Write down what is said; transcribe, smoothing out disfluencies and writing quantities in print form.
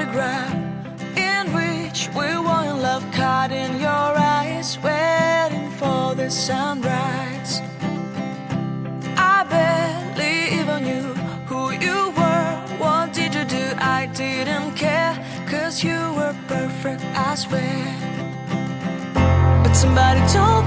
photograph in which we were in love, caught in your eyes, waiting for the sunrise. I barely even knew who you were. What did you do? I didn't care, 'cause you were perfect, I swear. But somebody told